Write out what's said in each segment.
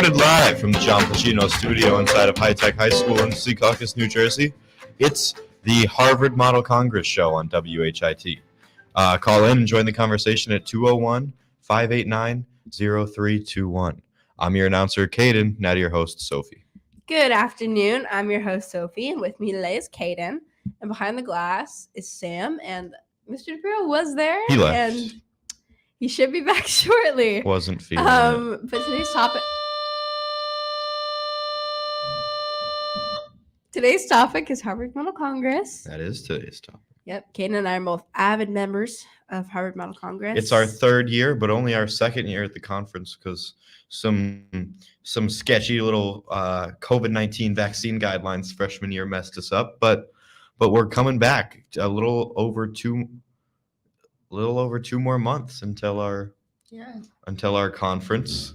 Recorded live from the John Pacino studio inside of High Tech High School in Secaucus, New Jersey. It's the Harvard Model Congress show on WHIT. Call in and join the conversation at 201-589-0321. I'm your announcer, Cayden, now to your host, Sophie. Good afternoon. I'm your host, Sophie, and with me today is Cayden. And behind the glass is Sam, and Mr. DePiro was there. He left. And he should be back shortly. Wasn't feeling it. But today's topic is Harvard Model Congress. That is today's topic. Yep. Cayden and I are both avid members of Harvard Model Congress. It's our third year, but only our second year at the conference because some sketchy little COVID-19 vaccine guidelines freshman year messed us up. But we're coming back a little over two more months until our conference.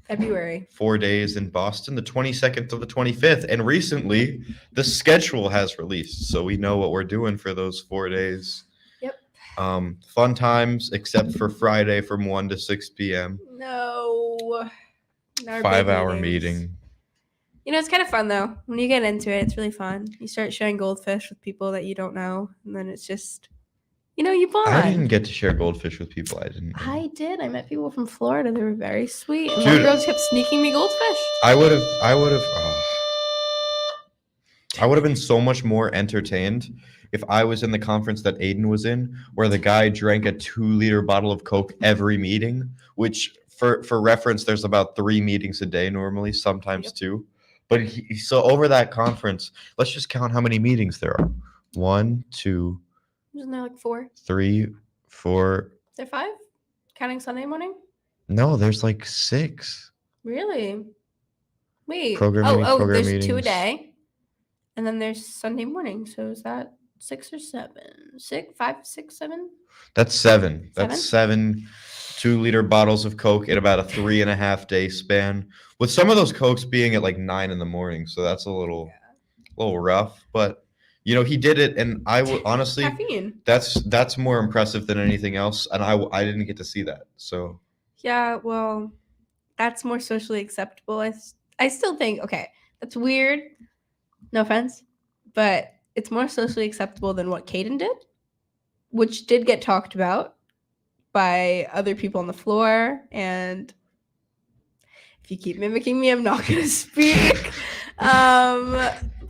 February. 4 days in Boston, the 22nd to the 25th. And recently, the schedule has released, so we know what we're doing for those 4 days. Yep. Fun times, except for Friday from 1 to 6 p.m. No. 5-hour meeting. You know, it's kind of fun, though. When you get into it, it's really fun. You start sharing goldfish with people that you don't know, and then it's just, you bond. I didn't get to share goldfish with people I didn't know. I did. I met people from Florida. They were very sweet. And Dude, one girl kept sneaking me goldfish. I would have been so much more entertained if I was in the conference that Aiden was in, where the guy drank a 2-liter bottle of Coke every meeting, which for reference, there's about 3 meetings a day normally, sometimes 2. But so over that conference, let's just count how many meetings there are. 1, 2. Isn't there like 4? 3, 4. Is there 5? Counting Sunday morning? No, there's like 6. Really? Wait. Program there's meetings. 2 a day. And then there's Sunday morning. So is that 6 or 7? 5, 6, 7? That's 7. That's 7? 7 2-liter bottles of Coke in about a 3.5 day span, with some of those Cokes being at like 9 in the morning. So that's a little rough, but he did it, and I would honestly, caffeine. That's more impressive than anything else, and I didn't get to see that. So yeah, well, that's more socially acceptable. I still think, okay, that's weird. No offense, but it's more socially acceptable than what Cayden did, which did get talked about by other people on the floor. And if you keep mimicking me, I'm not gonna speak.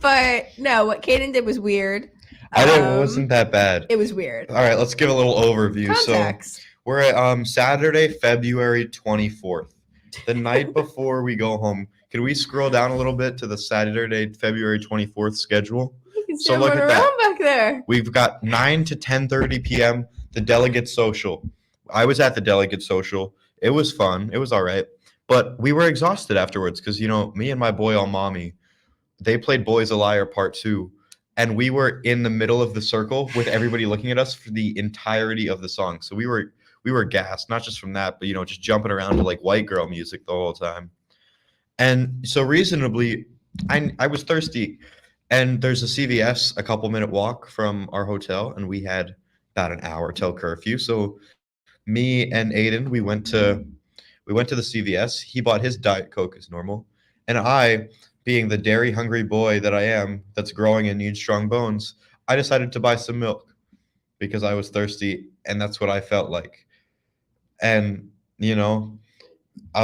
But no, what Cayden did was weird. I think it wasn't that bad. It was weird. All right, let's give a little overview. Context. So we're at Saturday, February 24th, the night before we go home. Can we scroll down a little bit to the Saturday, February 24th schedule? You can see around back there. We've got 9 to 10:30 p.m. the delegate social. I was at the delegate social. It was fun. It was all right. But we were exhausted afterwards because, me and my boy Almami, they played Boy's a Liar Part 2. And we were in the middle of the circle with everybody looking at us for the entirety of the song. So we were gassed, not just from that, but, just jumping around to like white girl music the whole time. And so reasonably, I was thirsty. And there's a CVS a couple minute walk from our hotel. And we had about an hour till curfew. So me and Aiden, we went to the CVS. He bought his Diet Coke as normal. And I, being the dairy hungry boy that I am, that's growing and needs strong bones, I decided to buy some milk because I was thirsty, and that's what I felt like. And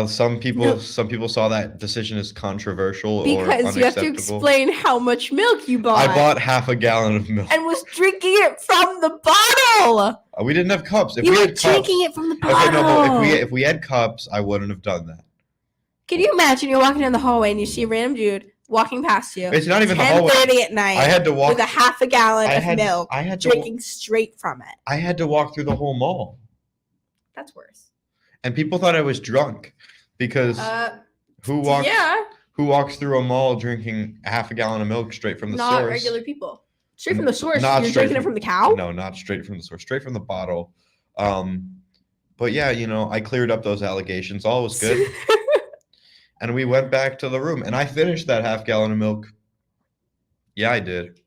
some people saw that decision as controversial because or unacceptable. You have to explain how much milk you bought. I bought half a gallon of milk and was drinking it from the bottle. We didn't have cups. You were drinking it from the bottle. Okay, no, but if we had cups, I wouldn't have done that. Can you imagine you're walking down the hallway and you see a random dude walking past you? It's not even the hallway. 10:30 at night. I had to walk with a half a gallon of milk. Drinking straight from it. I had to walk through the whole mall. That's worse. And people thought I was drunk because who walks through a mall drinking half a gallon of milk straight from the source? Not regular people. Straight from the source. You're drinking it from the cow? No, not straight from the source. Straight from the bottle. But yeah, I cleared up those allegations. All was good. And we went back to the room, and I finished that half gallon of milk. Yeah, I did.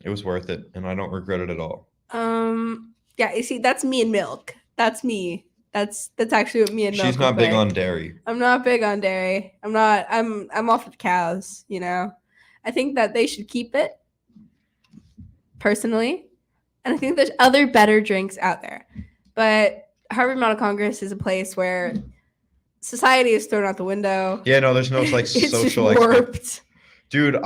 It was worth it, and I don't regret it at all. Yeah, you see, that's me and milk. That's me. That's actually what me and Milk She's not would big pick. on dairy. I'm not big on dairy. I'm off of cows, you know. I think that they should keep it, personally. And I think there's other better drinks out there. But Harvard Model Congress is a place where society is thrown out the window. Yeah, no, there's no like It's just social warped. Dude, dude,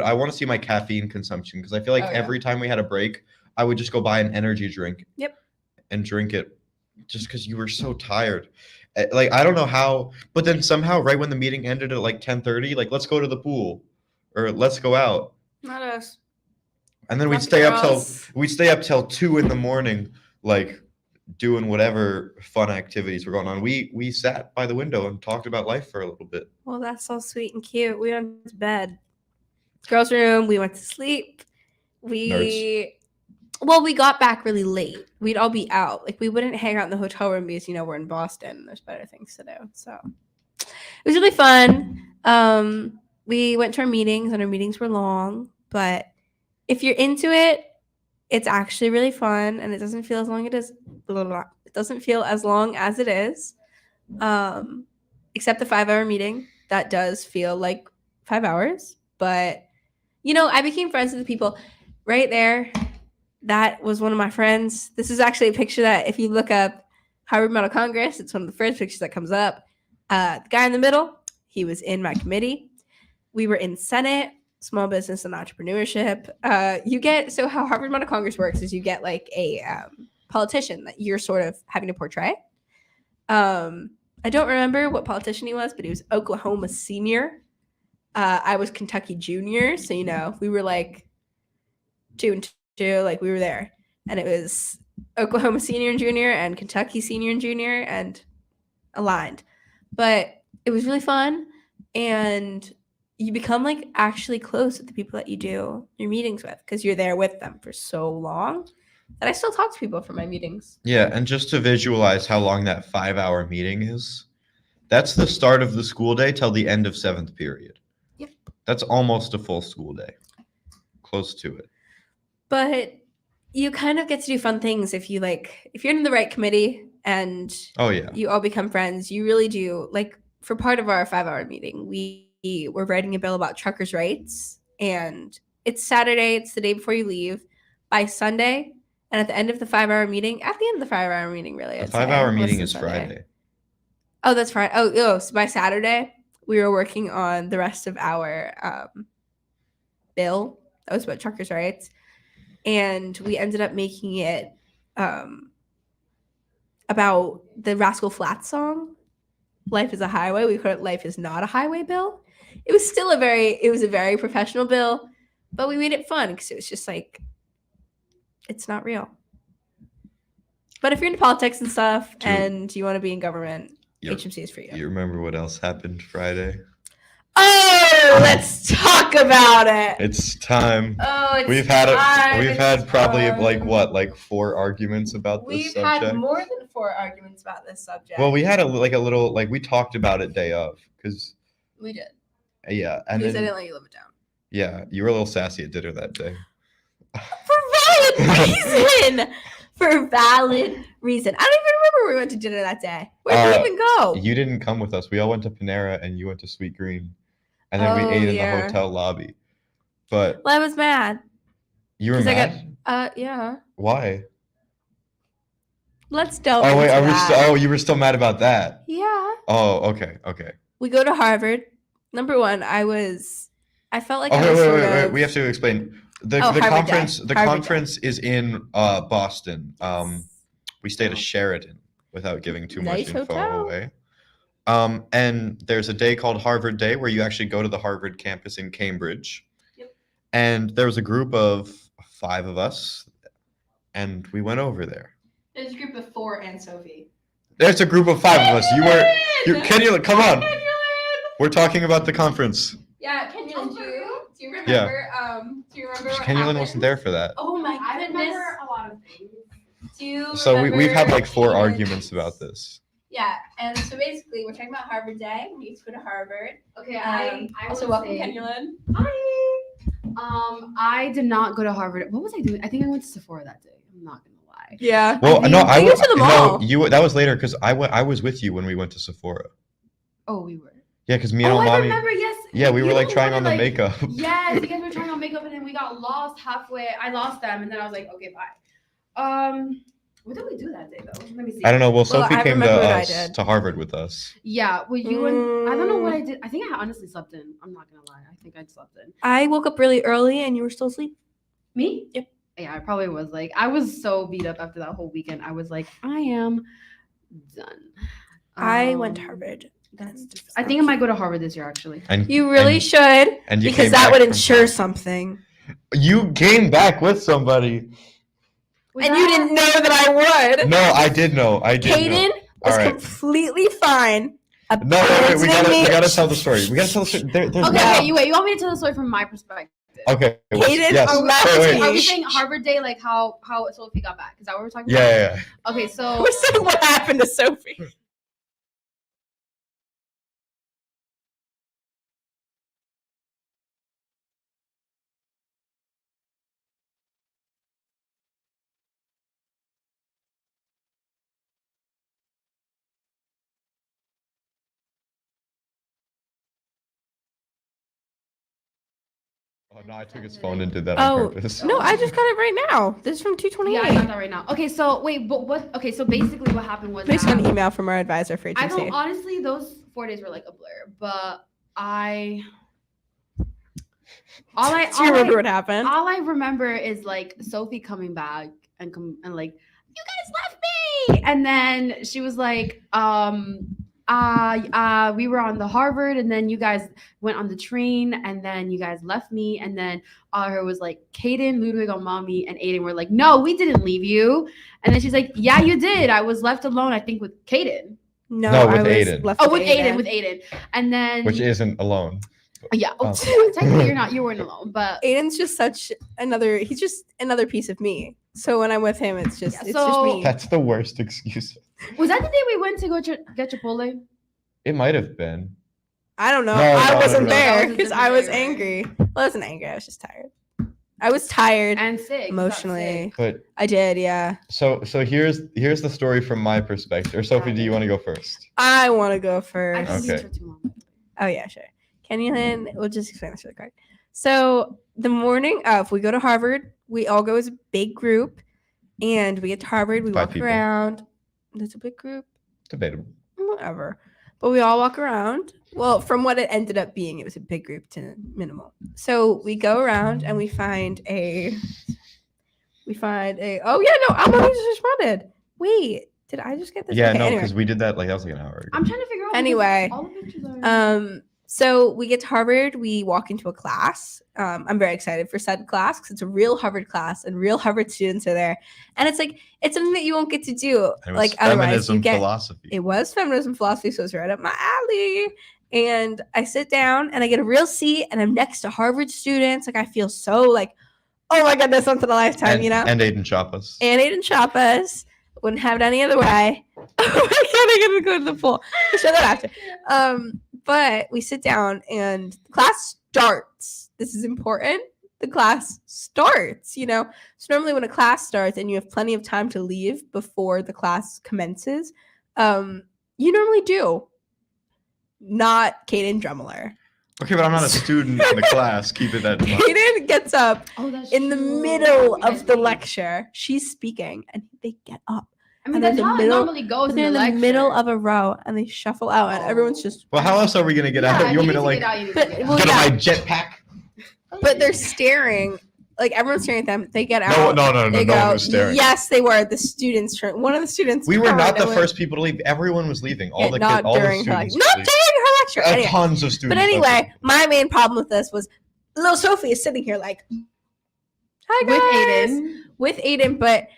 I want to see my caffeine consumption because I feel like Oh, yeah. every time we had a break, I would just go buy an energy drink. Yep. And drink it just because you were so tired. Like, I don't know how, but then somehow right when the meeting ended at like 10:30, like, let's go to the pool or let's go out. Not us. And then Not we'd stay up till 2 a.m, like doing whatever fun activities were going on. We sat by the window and talked about life for a little bit. Well, that's so sweet and cute. We went to bed. Girls' room. We went to sleep. We got back really late. We'd all be out. Like, we wouldn't hang out in the hotel room because, you know, we're in Boston. There's better things to do. So it was really fun. We went to our meetings, and our meetings were long. But if you're into it, it's actually really fun, and it doesn't feel as long as it is. It doesn't feel as long as it is, except the 5-hour meeting. That does feel like 5 hours. But, you know, I became friends with the people right there. That was one of my friends. This is actually a picture that if you look up Harvard Model Congress, it's one of the first pictures that comes up. The guy in the middle, he was in my committee. We were in Senate, small business and entrepreneurship. So how Harvard Model Congress works is you get like a politician that you're sort of having to portray. I don't remember what politician he was, but he was Oklahoma senior. I was Kentucky junior. So, you know, we were like 2 and 2, like we were there. And it was Oklahoma senior and junior and Kentucky senior and junior and aligned. But it was really fun. And you become like actually close with the people that you do your meetings with because you're there with them for so long that I still talk to people for my meetings. Yeah, and just to visualize how long that 5-hour meeting is, that's the start of the school day till the end of 7th period. Yep. That's almost a full school day. Close to it. But you kind of get to do fun things if you're in the right committee and you all become friends. You really do. Like, for part of our 5-hour meeting, we were writing a bill about truckers' rights, and it's Saturday. It's the day before you leave. By Sunday, and at the end of the 5-hour meeting, really. The 5-hour meeting is Friday. Oh, that's Friday. Oh, so by Saturday, we were working on the rest of our bill that was about truckers' rights. And we ended up making it about the Rascal Flatts song, Life is a Highway. We called it Life is Not a Highway bill. It was still a very professional bill, but we made it fun because it was just like, it's not real. But if you're into politics and stuff and you want to be in government, HMC is for you. You remember what else happened Friday? Oh, let's talk about it. It's time. Oh, it's We've had probably like 4 arguments about this subject. We've had more than 4 arguments about this subject. Well, we had we talked about it day of because we did. Yeah, and because I didn't let you live it down. Yeah, you were a little sassy at dinner that day. For valid reason. For valid reason. I don't even remember where we went to dinner that day. Where did we even go? You didn't come with us. We all went to Panera and you went to Sweet Green. And then we ate in the hotel lobby. But I was mad. You were mad? Yeah. Why? Let's delve into that. You were still mad about that? Yeah. Oh, okay. We go to Harvard. Number one, I felt like wait. We have to explain. The Harvard conference is in Boston. We stayed at Sheraton without giving too much info away. And there's a day called Harvard Day where you actually go to the Harvard campus in Cambridge. Yep. And there was a group of 5 of us, and we went over there. There's a group of 4 and Sophie. There's a group of 5 of us. Kenyon, come on. We're talking about the conference. Yeah, Kenyon, do you remember? Yeah. Do you remember what Kenyon wasn't there for that. Oh my goodness. I remember a lot of things. So we've had like 4 arguments about this. Yeah, and so basically we're talking about Harvard Day. We used to go to Harvard. Okay, I also welcome Kenyon. Hi. I did not go to Harvard. What was I doing? I think I went to Sephora that day. I'm not gonna lie. lie. Yeah. Well, I mean, no, I take was you to the no, mall. you. That was later because I was with you when we went to Sephora. Oh, we were. Yeah, because me and Oh, I mommy. remember. Yes. Yeah, we You were like guys trying on wanted, the like- makeup. Yes, you guys were trying on makeup, and then we got lost halfway. I lost them, and then I was like, okay, bye. What did we do that day though? Let me see. I don't know. Well, Well, Sophie I came to remember what I us did. to Harvard with us. Yeah, well, you and I don't know what I did. I think I honestly slept in. I'm not gonna lie. I think I slept in. I woke up really early and you were still asleep. Me? Yep. Yeah, I probably was. Like, I was so beat up after that whole weekend. I was like, I am done. I went to Harvard. That's. I think I might go to Harvard this year, actually. And You really and, should, and you because came that back would from ensure Harvard. something. You came back with somebody. Was And you that- didn't know that I would. No, I did know. I did Caden know. was All right. completely fine. No, wait, we abandoning gotta me. tell the story. We gotta tell the story. There's Okay, no- okay, you wait. You want me to tell the story from my perspective? Okay. Caden, Yes. are we- Wait, Are wait. we saying Harvard Day, like how Sophie got back? Is that what we're talking Yeah, about? yeah, yeah. Okay, so We're saying what happened to Sophie. Oh no, I took his phone and did that on Oh, purpose. no, I just got it right now. This is from yeah, 228. I got that right now. Okay, so wait, but what? Okay, so basically what happened was Based that- on email from our advisor for I HMC. don't honestly. Those 4 days were like a blur, but I. All I Do you remember what happened? all I remember is like Sophie coming back and like, you guys left me, and then she was like, we were on the Harvard, and then you guys went on the train, and then you guys left me, and then all I heard was like Cayden, Ludwig, on mommy, and Aiden were like, no, we didn't leave you, and then she's like, yeah, you did. I was left alone, I think, with Cayden. No, No, with I was Aiden. left Oh, with Aiden, and then Which isn't alone. yeah, Oh. technically you weren't alone, but Aiden's just he's just another piece of me. So when I'm with him, it's just Yeah, it's just so- me. That's the worst excuse. was that the day we went to go get Chipotle? It might have been. I don't know. No, I no, wasn't no. That there was a because I different was day, right? angry. Well, I wasn't angry. I was just tired. I was tired And sick. you got emotionally. sick. But I did, yeah. so here's the story from my perspective. Or Sophie, do you want to go first? I want to go I first. don't Okay. for too long. Oh yeah, sure. Kenyon, we'll just explain this really quick. So the morning of, we go to Harvard. We all go as a big group, and we get to Harvard. We 5 walk people. around. There's a big group, Debatable. whatever. But we all walk around. Well, from what it ended up being, it was a big group to minimal. So we go around and we find a. Oh yeah, no, Alma just responded. Wait, did I just get this? Yeah, Okay, no, anyway. because we did that like that was like an hour ago. I'm trying to figure out. because Anyway, all the pictures are. So we get to Harvard, we walk into a class. I'm very excited for said class because it's a real Harvard class and real Harvard students are there. And it's something that you won't get to do. And it was Like otherwise feminism you get philosophy. it was feminism philosophy, so it's right up my alley. And I sit down and I get a real seat and I'm next to Harvard students. Like I feel so like, oh my goodness, once in a lifetime, and, you know? And Aiden Chappas. And Aiden Chappas. Wouldn't have it any other way. Oh my god, I gotta go to the pool. I'll show that after. But we sit down and the class starts. This is important. The class starts, you know. So normally when a class starts and you have plenty of time to leave before the class commences, you normally do. Not Cayden Drummler. Okay, but I'm not a student in the class. Keep it that in mind. Cayden gets up Oh, that's in the true. middle You guys of the leave. lecture. She's speaking and they get up. I mean, and then that's the how middle- it normally goes. But they're in the lecture. middle of a row and they shuffle out and everyone's just Well, how else are we gonna get Yeah, out? You want me need to like get out, you need But- to get out. well, get yeah. on my jetpack? but they're staring. Like everyone's staring at them. They get No, out. no, They no go. one was staring. Yes, they were. The students. One of the students. We were turned not the and went, first people to leave. Everyone was leaving. All Yeah, the not kids, all the during her lecture. students. Not were during her lecture. leaving. Anyway. Tons of students. But anyway, my main problem with this was little Sophie is sitting here like, "Hi guys," with Aiden. with Aiden, but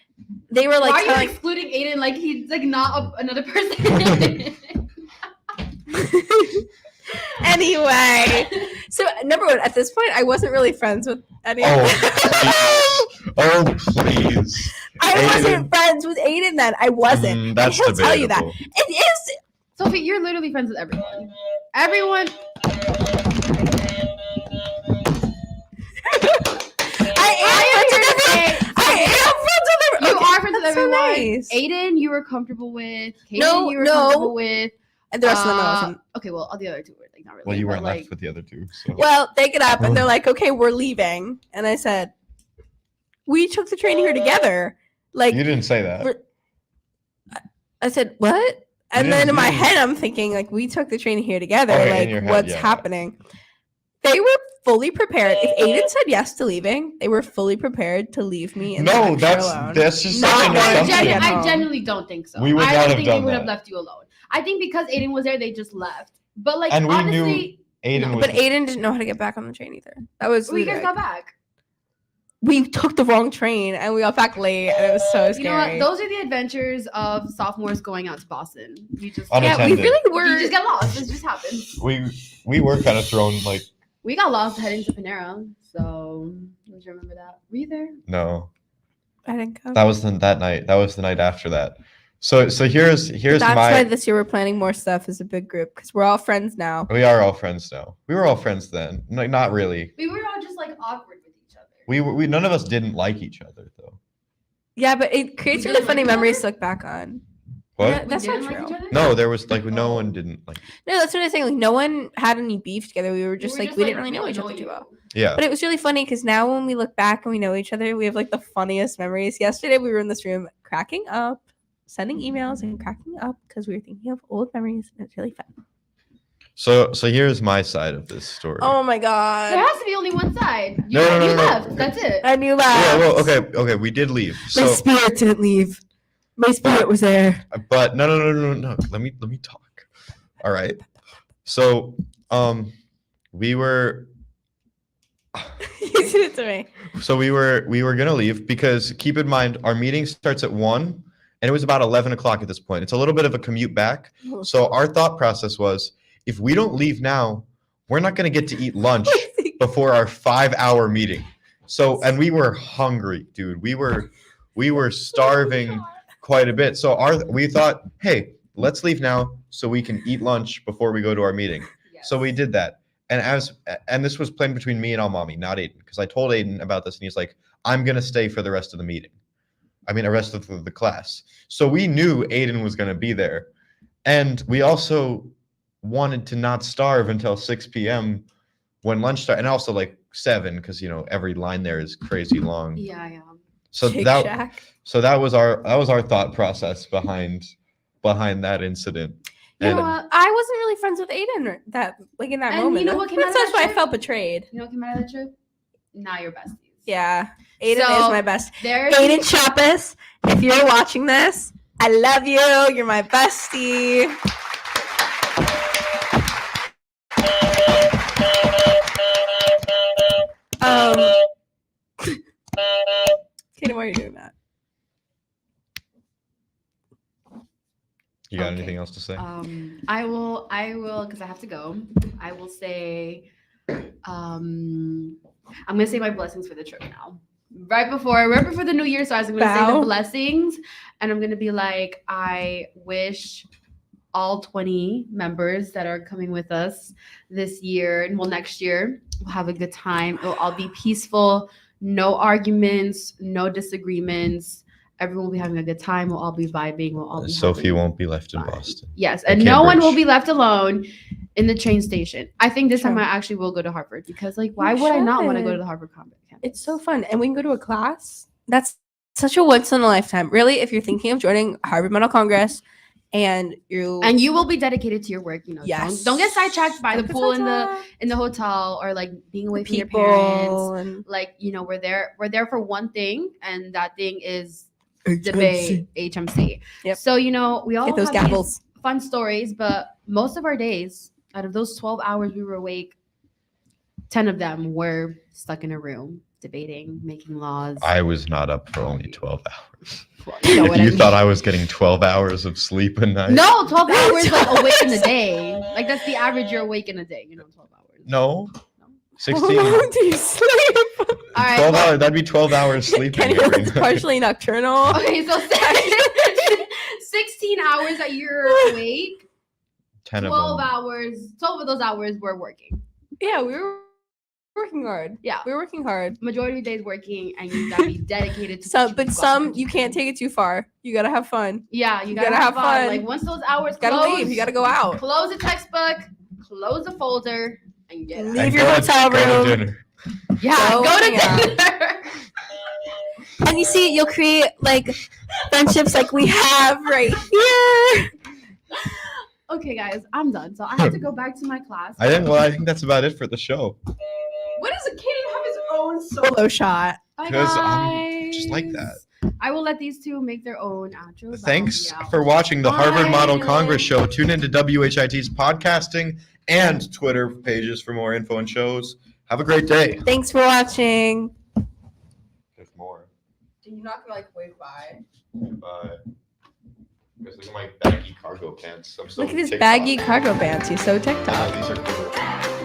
they were like Why are you telling. excluding Aiden like he's like not another person? Anyway, so number one, at this point, I wasn't really friends with any of them. Oh, please. I Aiden. wasn't friends with Aiden then. I wasn't. And That's he'll tell you that. debatable. It is. Sophie, you're literally friends with everyone. Everyone. I am friends with everyone. I am friends with everyone. You are friends with that's so everyone. Aiden, you were comfortable with. Cayden, No, you were no. comfortable with. And the rest of them I wasn't. Okay, well, all the other two were like not really. Well, you but, weren't like, left with the other two. So. Well, they get up and they're like, okay, we're leaving. And I said, we took the train here together. Like, You didn't say that. I said, what? And then in my head, I'm thinking, like, we took the train here together. Okay, in your Like, head, what's yeah. happening? They were fully prepared. If Aiden said yes to leaving, they were fully prepared to leave me in the No, lecture alone. that's just Not such an going to assumption. get I home. genuinely don't think so. We would I not don't have think done they would that. have left you alone. I think because Aiden was there, they just left. But like And we knew honestly, Aiden no. was. But Aiden didn't know how to get back on the train either. That was we guys like, got back. we took the wrong train and we got back late and it was so scary. You know what? Those are the adventures of sophomores going out to Boston. You just On a yeah, we unattended. really were. you just get lost. It just happens. We were kind of thrown like We got lost heading to Panera. So don't you remember that? Were you there? no. I didn't go. That was that night. That was the night after that. So here's That's my. why this year we're planning more stuff as a big group because we're all friends now. We are all friends now. We were all friends then. Like not really. We were all just like awkward with each other. We none of us didn't like each other though. Yeah, but it creates We really didn't funny like each memories other? to look back on. What? Yeah, We that's not didn't like true. each other? No, there was like no one didn't like. No, that's what I'm saying. Like, no one had any beef together. We were just We like, we didn't really know each other too well. Yeah. But it was really funny because now when we look back and we know each other, we have like the funniest memories. Yesterday we were in this room cracking up, sending emails and cracking up because we were thinking of old memories and it's really fun. So here's my side of this story. Oh my There god. has to be only one side. You, No, you no. left. That's it. I knew Yeah, that. well, okay, we did leave. My So, spirit didn't leave. My spirit was there. but no. Let me talk. All right. So, we were. You did it to me. So we were gonna leave because keep in mind our meeting starts at 1 and it was about 11 o'clock at this point. It's a little bit of a commute back. So our thought process was if we don't leave now, we're not gonna get to eat lunch before our 5-hour meeting. So and we were hungry, dude. We were starving quite a bit. So we thought, hey, let's leave now so we can eat lunch before we go to our meeting. Yes. So we did that. And this was planned between me and Almami, not Aiden, because I told Aiden about this and he's like, I'm gonna stay for the rest of the meeting. I mean, the rest of the class. So we knew Aiden was gonna be there. And we also wanted to not starve until 6 p.m. when lunch started, and also like 7, because every line there is crazy long. Yeah. So Shake that Shack. that was our thought process behind that incident. You And know what? I wasn't really friends with Aiden in that And moment. you know what came out of That's that why I trip? felt betrayed. You know what came out of that trip? Now you're besties. Yeah. Aiden So, is my best. There's Aiden Chappis, if you're watching this, I love you. You're my bestie. Kaden, why are you doing that? you got Okay. anything else to say? I will because I have to go. I will say I'm gonna say my blessings for the trip now. Right before the new year starts, I'm gonna say Bow. the blessings and I'm gonna be like, I wish all 20 members that are coming with us this year and next year will have a good time. It'll all be peaceful, no arguments, no disagreements. Everyone will be having a good time. We'll all be vibing. We'll all be Sophie having won't be left in fun. Boston. Yes, Or and no one will Cambridge. be left alone in the train station. I think this time True. I actually will go to Harvard because, like, why You would I not want to go should. to the Harvard campus? It's so fun. And we can go to a class. That's such a once in a lifetime. Really, if you're thinking of joining Harvard Mental Congress and you And you will be dedicated to your work. You know, Yes. don't get sidetracked by the Don't get pool sidetracked. in the hotel or like being away from your people parents. and Like, we're there for one thing, and that thing is debate HMC. Yep. So we all get those have these gavels. fun stories, but most of our days, out of those 12 hours we were awake, 10 of them were stuck in a room debating, making laws. I was not up for only 12 hours. You know If what you I mean. thought I was getting 12 hours of sleep a night. No, 12 hours like awake in the day. Like that's the average you're awake in a day, 12 hours. No. No. 16. How long do you sleep? All right. 12 well- hours. That'd be 12 hours sleeping Kenny every was night. partially nocturnal. Okay, so 16 hours that you're awake, 10 of 12 them. hours, 12 of those hours were working. Yeah, we were working hard. Yeah. We're working hard. Majority of your days working, and you gotta be dedicated to. Some, what but you've some got. you can't take it too far. You gotta have fun. Yeah, you you gotta, gotta have have fun. fun. Like once those hours You gotta close, leave. You gotta go out. close the textbook, close the folder, and get out. Leave And your hotel go to room. dinner. Yeah, Go go to hang dinner. And you see, you'll create like friendships like we have right here. Okay, guys, I'm done. So I have to go back to my class. I think that's about it for the show. What does a kid have his own Solo shot. Bye, 'Cause guys. I'm just like that. I will let these two make their own outros. Thanks I'll be out. for watching the Harvard Model Bye. Congress show. Tune into WHIT's podcasting and Twitter pages for more info and shows. Have a great day. Thanks for watching. There's more. You're not gonna like wave bye. Bye. Guys, look at my baggy cargo pants. I'm so Look at his TikTok. baggy cargo pants. He's so TikTok. These are cool.